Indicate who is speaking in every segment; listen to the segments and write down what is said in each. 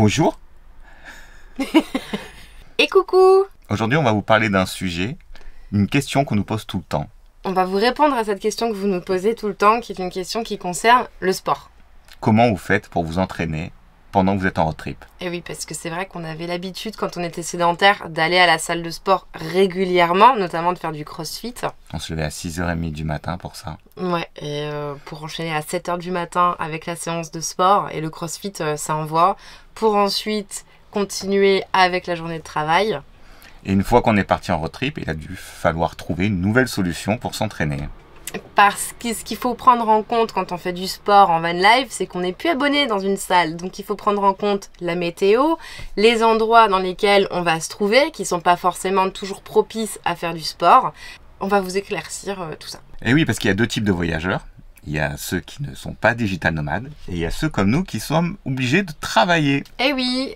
Speaker 1: Bonjour.
Speaker 2: Et coucou!
Speaker 1: Aujourd'hui, on va vous parler d'un sujet, une question qu'on nous pose tout le temps.
Speaker 2: On va vous répondre à cette question que vous nous posez tout le temps, qui est une question qui concerne le sport.
Speaker 1: Comment vous faites pour vous entraîner pendant que vous êtes en road trip?
Speaker 2: Et oui, parce que c'est vrai qu'on avait l'habitude, quand on était sédentaire, d'aller à la salle de sport régulièrement, notamment de faire du crossfit.
Speaker 1: On se levait à 6h30 du matin pour ça.
Speaker 2: Ouais, et pour enchaîner à 7h du matin avec la séance de sport, et le crossfit, ça envoie, pour ensuite continuer avec la journée de travail.
Speaker 1: Et une fois qu'on est parti en road trip, il a dû falloir trouver une nouvelle solution pour s'entraîner.
Speaker 2: Parce que ce qu'il faut prendre en compte quand on fait du sport en van life, c'est qu'on n'est plus abonné dans une salle. Donc il faut prendre en compte la météo, les endroits dans lesquels on va se trouver, qui ne sont pas forcément toujours propices à faire du sport. On va vous éclaircir tout ça.
Speaker 1: Et oui, parce qu'il y a deux types de voyageurs. Il y a ceux qui ne sont pas digital nomades et il y a ceux comme nous qui sont obligés de travailler.
Speaker 2: Eh oui.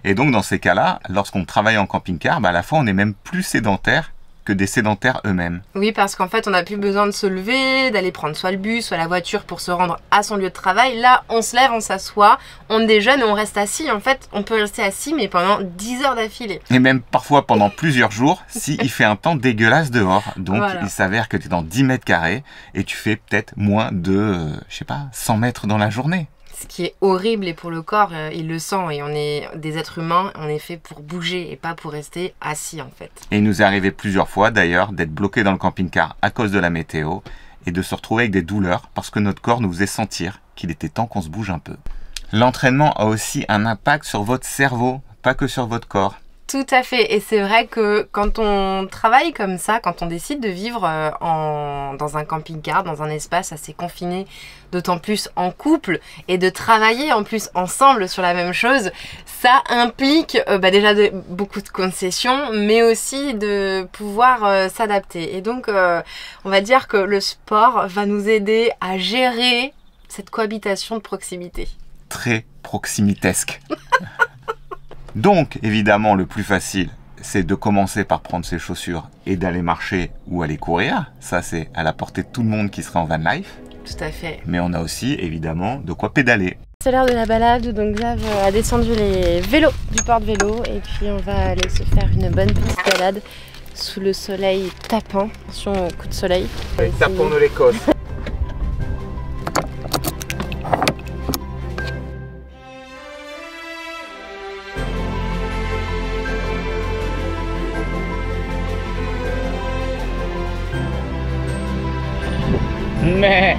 Speaker 1: Et donc dans ces cas-là, lorsqu'on travaille en camping-car, à la fois on est même plus sédentaire que des sédentaires eux-mêmes.
Speaker 2: Oui, parce qu'en fait, on n'a plus besoin de se lever, d'aller prendre soit le bus, soit la voiture pour se rendre à son lieu de travail. Là, on se lève, on s'assoit, on déjeune et on reste assis. En fait, on peut rester assis, mais pendant 10 heures d'affilée.
Speaker 1: Et même parfois pendant plusieurs jours, s'il fait un temps dégueulasse dehors. Donc,
Speaker 2: voilà.
Speaker 1: Il s'avère que tu es dans 10 mètres carrés et tu fais peut-être moins de, 100 mètres dans la journée.
Speaker 2: Ce qui est horrible, et pour le corps, il le sent, et on est des êtres humains, on est fait pour bouger et pas pour rester assis en fait.
Speaker 1: Et il nous est arrivé plusieurs fois d'ailleurs d'être bloqué dans le camping-car à cause de la météo et de se retrouver avec des douleurs parce que notre corps nous faisait sentir qu'il était temps qu'on se bouge un peu. L'entraînement a aussi un impact sur votre cerveau, pas que sur votre corps.
Speaker 2: Tout à fait, et c'est vrai que quand on travaille comme ça, quand on décide de vivre dans un camping-car, dans un espace assez confiné, d'autant plus en couple, et de travailler en plus ensemble sur la même chose, ça implique déjà beaucoup de concessions, mais aussi de pouvoir s'adapter. Et donc, on va dire que le sport va nous aider à gérer cette cohabitation de proximité.
Speaker 1: Très proximitesque. Donc, évidemment, le plus facile, c'est de commencer par prendre ses chaussures et d'aller marcher ou aller courir. Ça, c'est à la portée de tout le monde qui sera en van life.
Speaker 2: Tout à fait.
Speaker 1: Mais on a aussi, évidemment, de quoi pédaler.
Speaker 2: C'est l'heure de la balade, donc Xav a descendu les vélos du porte-vélo et puis on va aller se faire une bonne petite balade sous le soleil tapant. Attention au coup de soleil.
Speaker 1: Tapons-nous les côtes. Mais...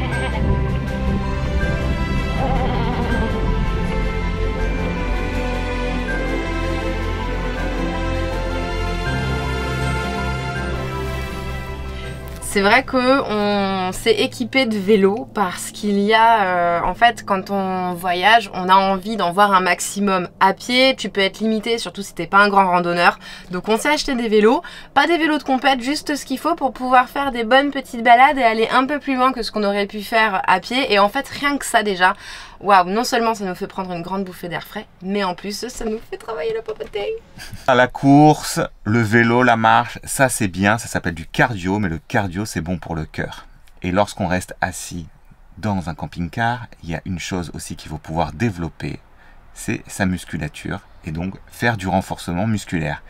Speaker 2: C'est vrai qu'on s'est équipé de vélos parce qu'il y a, en fait, quand on voyage, on a envie d'en voir un maximum à pied. Tu peux être limité, surtout si t'es pas un grand randonneur. Donc on s'est acheté des vélos, pas des vélos de compète, juste ce qu'il faut pour pouvoir faire des bonnes petites balades et aller un peu plus loin que ce qu'on aurait pu faire à pied. Et en fait, rien que ça déjà, waouh, non seulement ça nous fait prendre une grande bouffée d'air frais, mais en plus ça nous fait travailler la popotin.
Speaker 1: À la course, le vélo, la marche, ça c'est bien, ça s'appelle du cardio, mais le cardio c'est bon pour le cœur. Et lorsqu'on reste assis dans un camping-car, il y a une chose aussi qu'il faut pouvoir développer, c'est sa musculature et donc faire du renforcement musculaire.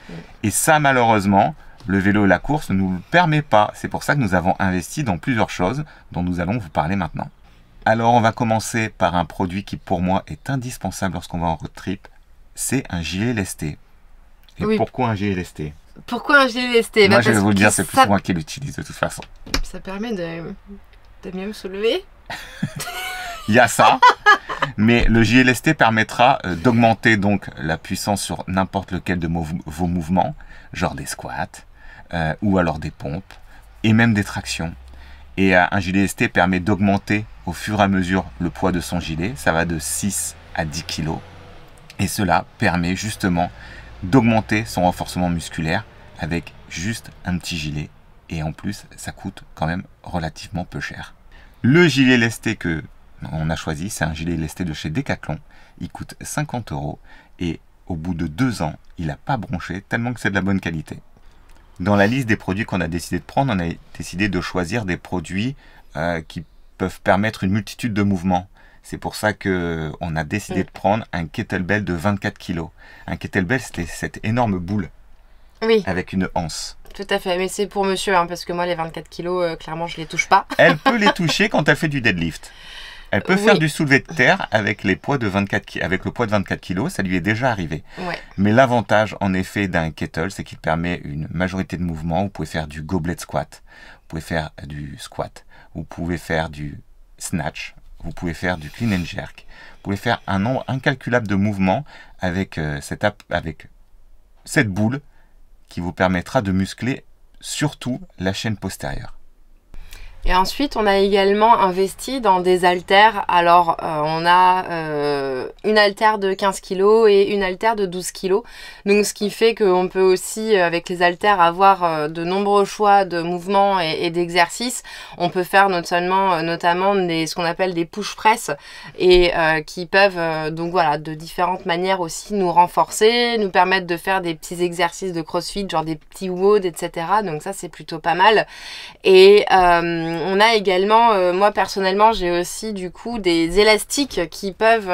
Speaker 1: Et ça malheureusement, le vélo et la course ne nous le permet pas. C'est pour ça que nous avons investi dans plusieurs choses dont nous allons vous parler maintenant. Alors on va commencer par un produit qui pour moi est indispensable lorsqu'on va en road trip, c'est un gilet lesté. Et oui. Pourquoi un gilet lesté?
Speaker 2: Pourquoi un gilet lesté?
Speaker 1: Moi je vais vous le dire, c'est plus moi qui l'utilise de toute façon.
Speaker 2: Ça permet de mieux me soulever.
Speaker 1: Il y a ça, mais le gilet lesté permettra d'augmenter donc la puissance sur n'importe lequel de vos mouvements, genre des squats, ou alors des pompes, et même des tractions. Et un gilet lesté permet d'augmenter au fur et à mesure le poids de son gilet. Ça va de 6 à 10 kg. Et cela permet justement d'augmenter son renforcement musculaire avec juste un petit gilet. Et en plus, ça coûte quand même relativement peu cher. Le gilet lesté que on a choisi, c'est un gilet lesté de chez Decathlon. Il coûte 50 € et au bout de 2 ans, il n'a pas bronché tellement que c'est de la bonne qualité. Dans la liste des produits qu'on a décidé de prendre, on a décidé de choisir des produits qui peuvent permettre une multitude de mouvements. C'est pour ça qu'on a décidé de prendre un kettlebell de 24 kg. Un kettlebell, c'était cette énorme boule
Speaker 2: Oui,
Speaker 1: avec une anse.
Speaker 2: tout à fait. Mais c'est pour monsieur, hein, parce que moi, les 24 kilos, clairement, je les touche pas.
Speaker 1: Elle peut les toucher quand elle fait du deadlift. Elle peut faire
Speaker 2: Oui.
Speaker 1: du soulevé de terre avec les poids de 24 avec le poids de 24 kg, ça lui est déjà arrivé.
Speaker 2: Ouais.
Speaker 1: Mais l'avantage en effet d'un kettle, c'est qu'il permet une majorité de mouvements. Vous pouvez faire du goblet squat, vous pouvez faire du squat, vous pouvez faire du snatch, vous pouvez faire du clean and jerk. Vous pouvez faire un nombre incalculable de mouvements avec cette boule qui vous permettra de muscler surtout la chaîne postérieure.
Speaker 2: Et ensuite, on a également investi dans des haltères. Alors, on a une haltère de 15 kg et une haltère de 12 kg. Donc, ce qui fait qu'on peut aussi, avec les haltères, avoir de nombreux choix de mouvements et d'exercices. On peut faire notamment ce qu'on appelle des push press et qui peuvent, donc voilà, de différentes manières aussi nous renforcer, nous permettre de faire des petits exercices de crossfit, genre des petits WOD, etc. Donc, ça, c'est plutôt pas mal. Et on a également, moi personnellement, j'ai aussi du coup des élastiques qui peuvent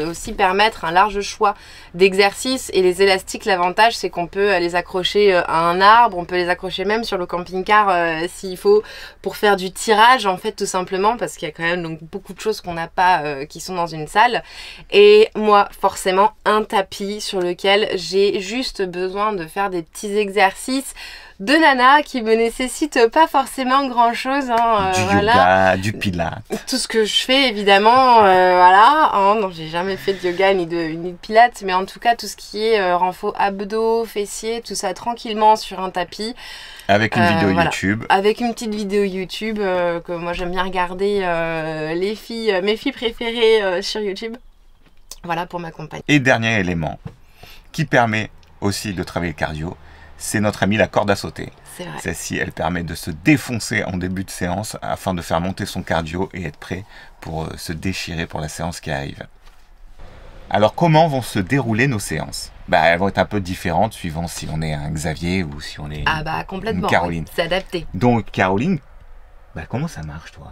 Speaker 2: aussi permettre un large choix d'exercices. Et les élastiques, l'avantage, c'est qu'on peut les accrocher à un arbre, on peut les accrocher même sur le camping-car s'il faut pour faire du tirage, en fait, tout simplement, parce qu'il y a quand même donc beaucoup de choses qu'on n'a pas qui sont dans une salle. Et moi, forcément, un tapis sur lequel j'ai juste besoin de faire des petits exercices de nana qui me nécessite pas forcément grand chose, hein,
Speaker 1: Du
Speaker 2: voilà.
Speaker 1: yoga, du pilates.
Speaker 2: Tout ce que je fais évidemment, voilà, hein, non, j'ai jamais fait de yoga ni de pilates, mais en tout cas tout ce qui est renfort abdos, fessiers, tout ça tranquillement sur un tapis.
Speaker 1: Avec une vidéo
Speaker 2: voilà.
Speaker 1: YouTube.
Speaker 2: Avec une petite vidéo YouTube que moi j'aime bien regarder mes filles préférées sur YouTube. Voilà pour m'accompagner.
Speaker 1: Et dernier élément qui permet aussi de travailler le cardio, c'est notre amie la corde à sauter.
Speaker 2: C'est vrai.
Speaker 1: Celle-ci, elle permet de se défoncer en début de séance afin de faire monter son cardio et être prêt pour se déchirer pour la séance qui arrive. Alors, comment vont se dérouler nos séances? Elles vont être un peu différentes suivant si on est un Xavier ou si on est
Speaker 2: Complètement,
Speaker 1: une Caroline.
Speaker 2: oui, c'est adapté.
Speaker 1: Donc, Caroline, comment ça marche, toi?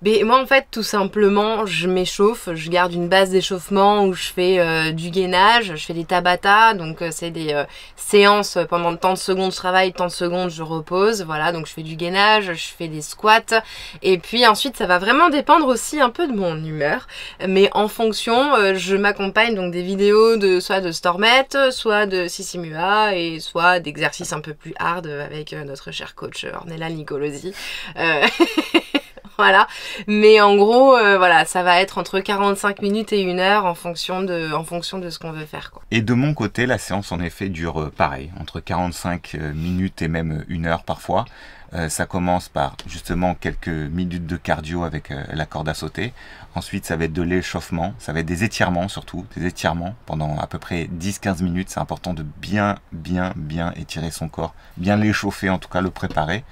Speaker 2: Mais moi en fait tout simplement je m'échauffe, je garde une base d'échauffement où je fais du gainage, je fais des tabata, donc c'est des séances pendant tant de secondes je travaille, tant de secondes je repose, voilà, donc je fais du gainage, je fais des squats et puis ensuite ça va vraiment dépendre aussi un peu de mon humeur, mais en fonction je m'accompagne donc des vidéos soit de Stormette, soit de Sissi Mua et soit d'exercices un peu plus hard avec notre cher coach Ornella Nicolosi. Voilà, mais en gros, voilà, ça va être entre 45 minutes et 1 heure en fonction de ce qu'on veut faire, quoi.
Speaker 1: Et de mon côté, la séance en effet dure pareil, entre 45 minutes et même 1 heure parfois. Ça commence par justement quelques minutes de cardio avec la corde à sauter. Ensuite, ça va être de l'échauffement, ça va être des étirements surtout, des étirements pendant à peu près 10-15 minutes. C'est important de bien étirer son corps, bien l'échauffer, en tout cas le préparer.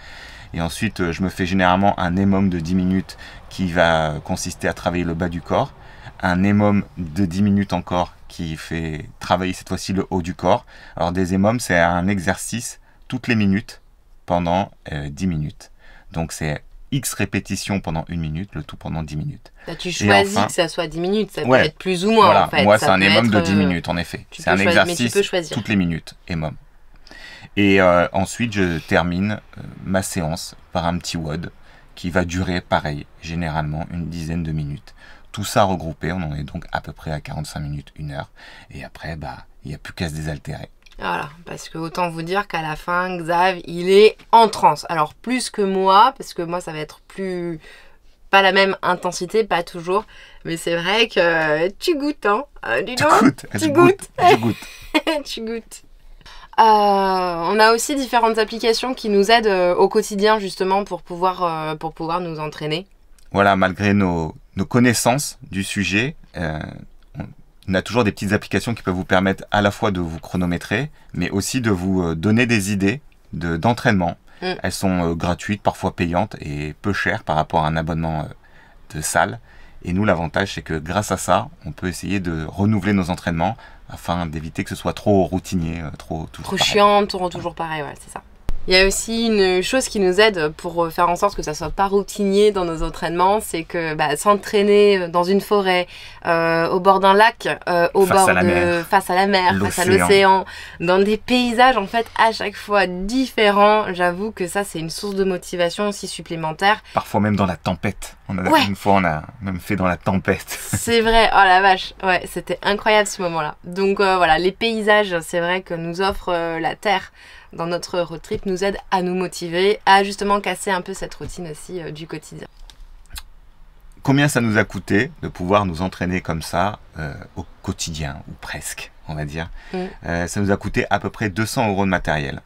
Speaker 1: Et ensuite, je me fais généralement un EMOM de 10 minutes qui va consister à travailler le bas du corps. Un EMOM de 10 minutes encore qui fait travailler cette fois-ci le haut du corps. Alors des EMOM, c'est un exercice toutes les minutes pendant 10 minutes. Donc c'est X répétitions pendant 1 minute, le tout pendant 10 minutes.
Speaker 2: Là, tu choisis que ça soit 10 minutes, ça peut être plus ou moins
Speaker 1: voilà,
Speaker 2: en fait.
Speaker 1: Moi
Speaker 2: ça
Speaker 1: c'est un EMOM de 10 minutes en effet. C'est un exercice toutes les minutes, EMOM. Et ensuite, je termine ma séance par un petit WOD qui va durer, pareil, généralement une dizaine de minutes. Tout ça regroupé, on en est donc à peu près à 45 minutes, 1 heure. Et après, il n'y a plus qu'à se désaltérer.
Speaker 2: Voilà, parce que autant vous dire qu'à la fin, Xav, il est en transe. Alors plus que moi, parce que moi, ça va être plus... pas la même intensité, pas toujours. Mais c'est vrai que tu goûtes, hein. Tu goûtes. Tu goûtes. On a aussi différentes applications qui nous aident au quotidien justement pour pouvoir nous entraîner.
Speaker 1: Voilà, malgré nos connaissances du sujet, on a toujours des petites applications qui peuvent vous permettre à la fois de vous chronométrer, mais aussi de vous donner des idées d'entraînement. Elles sont gratuites, parfois payantes et peu chères par rapport à un abonnement de salle. Et nous, l'avantage, c'est que grâce à ça, on peut essayer de renouveler nos entraînements afin d'éviter que ce soit trop routinier, trop
Speaker 2: chiant, toujours pareil, ouais, c'est ça. Il y a aussi une chose qui nous aide pour faire en sorte que ça soit pas routinier dans nos entraînements, c'est que s'entraîner dans une forêt, au bord d'un lac, face à la mer, face à l'océan, dans des paysages en fait à chaque fois différents, j'avoue que ça c'est une source de motivation aussi supplémentaire.
Speaker 1: Parfois même dans la tempête. Une fois on a même fait dans la tempête.
Speaker 2: C'est vrai, oh la vache, ouais, c'était incroyable ce moment-là. Donc voilà, les paysages, c'est vrai que nous offre la terre dans notre road trip nous aide à nous motiver, à justement casser un peu cette routine aussi du quotidien.
Speaker 1: Combien ça nous a coûté de pouvoir nous entraîner comme ça au quotidien, ou presque, on va dire. Ça nous a coûté à peu près 200 € de matériel.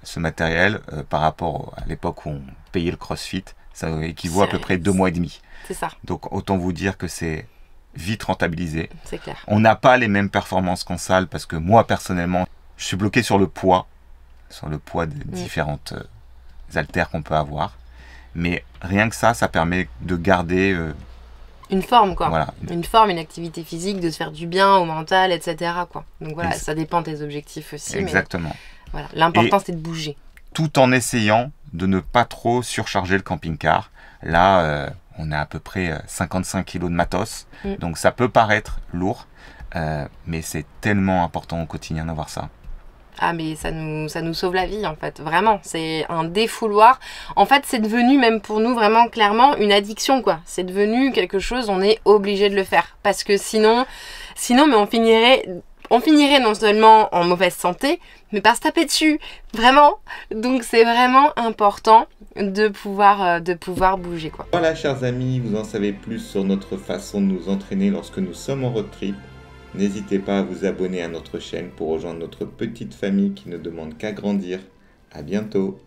Speaker 1: Ce matériel, par rapport à l'époque où on payait le CrossFit, ça équivaut à peu près 2 mois et demi.
Speaker 2: C'est ça.
Speaker 1: Donc autant vous dire que c'est vite rentabilisé.
Speaker 2: C'est clair.
Speaker 1: On n'a pas les mêmes performances qu'en salle, parce que moi personnellement, je suis bloqué sur le poids des différentes haltères qu'on peut avoir. Mais rien que ça permet de garder...
Speaker 2: une forme, quoi.
Speaker 1: Voilà.
Speaker 2: Une forme, une activité physique, de se faire du bien au mental, etc., quoi. Donc voilà, ça dépend de tes objectifs aussi.
Speaker 1: Exactement.
Speaker 2: Mais, voilà. L'important, c'est de bouger.
Speaker 1: Tout en essayant de ne pas trop surcharger le camping-car. Là, on a à peu près 55 kg de matos. Donc ça peut paraître lourd, mais c'est tellement important au quotidien d'avoir ça.
Speaker 2: Ah mais ça nous sauve la vie en fait, vraiment, c'est un défouloir. En fait c'est devenu même pour nous vraiment clairement une addiction quoi. C'est devenu quelque chose, on est obligé de le faire. Parce que sinon mais on finirait non seulement en mauvaise santé, mais par se taper dessus, vraiment. Donc c'est vraiment important de pouvoir bouger quoi.
Speaker 3: Voilà chers amis, vous en savez plus sur notre façon de nous entraîner lorsque nous sommes en road trip. N'hésitez pas à vous abonner à notre chaîne pour rejoindre notre petite famille qui ne demande qu'à grandir. À bientôt.